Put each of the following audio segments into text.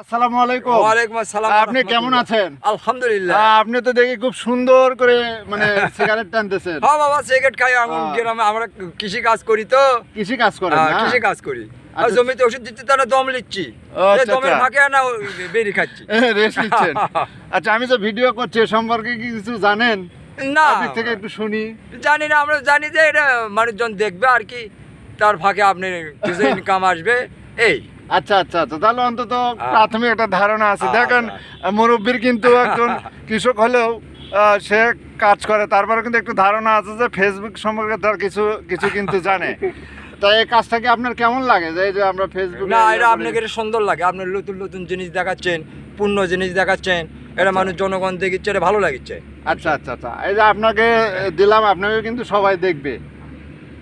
আসসালামু আলাইকুম। ওয়ালাইকুম আসসালাম। আপনি কেমন আছেন? আলহামদুলিল্লাহ। আপনি তো দেখি খুব সুন্দর করে মানে সিগারেট টানতেছেন। হ্যাঁ বাবা, সিগারেট খাই। আমার গ্রামে আমরা কৃষি কাজ করি তো। কৃষি কাজ করেন না? কৃষি কাজ করি। আর আচ্ছা। জমিতে ওষুধ দিতে তারা দম লিচ্ছি। এই দমের ফাঁকে না বেরি খাচ্ছি। রেস্ট নিচ্ছেন। আচ্ছা, আমি তো ভিডিও করছি, এ সম্পর্কে কি কিছু জানেন? না, আপনার থেকে একটু শুনি। জানি না। আমরা জানি যে এটা মানুষজন দেখবে আর কি, তার ফাঁকে আপনি কিছু ইনকাম আসবে এই। আচ্ছা আচ্ছা আচ্ছা, তাহলে অন্তত প্রাথমিক একটা ধারণা আছে। দেখেন, মুরব্বির কিন্তু একজন কৃষক হলেও সে কাজ করে, তারপরে কিন্তু একটু ধারণা আছে যে ফেসবুক সম্পর্কে তার কিছু কিছু কিন্তু জানে। তাই এই কাজটাকে আপনার কেমন লাগে যে এই যে আমরা ফেসবুক? না, এটা আপনাকে এটা সুন্দর লাগে। আপনি নতুন নতুন জিনিস দেখাচ্ছেন, পূর্ণ জিনিস দেখাচ্ছেন, এটা মানুষ জনগণ দেখিচ্ছে, এটা ভালো লাগিচ্ছে। আচ্ছা আচ্ছা আচ্ছা, এই যে আপনাকে দিলাম, আপনাকে কিন্তু সবাই দেখবে।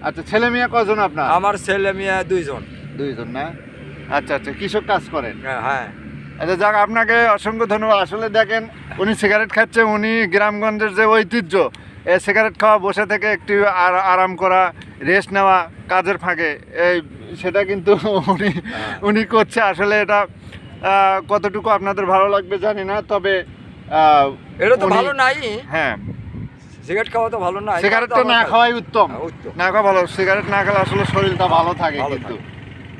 আচ্ছা, ছেলে মেয়ে কজন আপনার? আমার ছেলে মেয়ে দুইজন। দুইজন না? আচ্ছা আচ্ছা, কৃষক কাজ করেন? হ্যাঁ। আচ্ছা, যাক, আপনাকে অসংখ্য ধন্যবাদ। আসলে দেখেন, উনি সিগারেট খাচ্ছে, উনি গ্রামগঞ্জের যে ঐতিহ্য, এই সিগারেট খাওয়া, বসে থেকে একটু আরাম করা, রেস্ট নেওয়া কাজের ফাঁকে, এই সেটা কিন্তু উনি করছে। আসলে এটা কতটুকু আপনাদের ভালো লাগবে জানি না, তবে এটা তো ভালো নাই। হ্যাঁ, সিগারেট খাওয়া তো ভালো নাই। সিগারেটটা না খাওয়াই উত্তম। উত্তম। না খাওয়া ভালো। সিগারেট না খেলে আসলে শরীরটা ভালো থাকে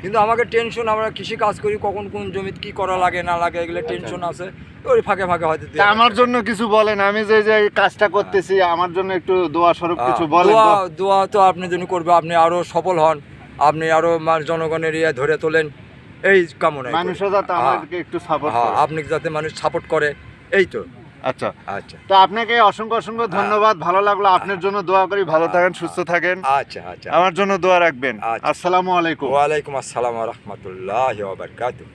কিন্তু আমাকে টেনশন, আমরা কৃষি কাজ করি, কখন কোন জমিতে কি করা লাগে না লাগে এগুলো টেনশন আছে। ওই ফাঁকে ফাঁকে হয়তো আমার জন্য কিছু বলেন। আমি যে যে কাজটা করতেছি, আমার জন্য একটু দোয়া স্বরূপ কিছু বলেন। দোয়া তো আপনি জন্য করবে, আপনি আরো সফল হন, আপনি আরো জনগণের ইয়ে ধরে তোলেন, এই কামনা। মানুষও যাতে আমাদেরকে একটু সাপোর্ট করে, আপনি যাতে মানুষ সাপোর্ট করে, এই তো। আচ্ছা আচ্ছা, তো আপনাকে অসংখ্য অসংখ্য ধন্যবাদ। ভালো লাগলো। আপনার জন্য দোয়া করি, ভালো থাকেন, সুস্থ থাকেন। আচ্ছা আচ্ছা, আমার জন্য দোয়া রাখবেন। আসসালামু আলাইকুম। ওয়ালাইকুম আসসালাম ওয়া রাহমাতুল্লাহি ওয়া বারাকাতুহু।